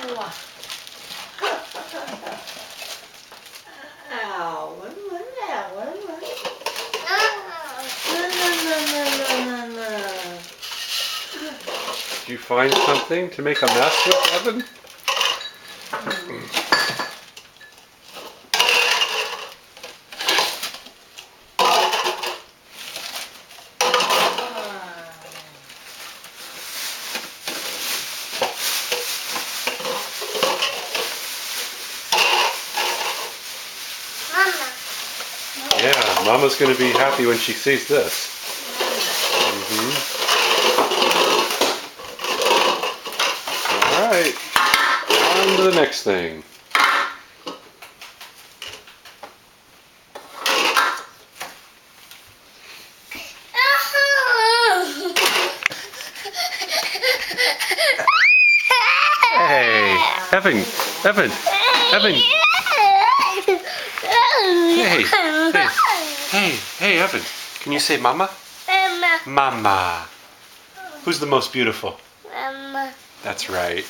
Did you find something to make a mess with, Evan? Yeah, Mama's going to be happy when she sees this. Alright, on to the next thing. Hey, Evan. Hey, Evan. Can you say Mama? Mama. Mama. Who's the most beautiful? Mama. That's right.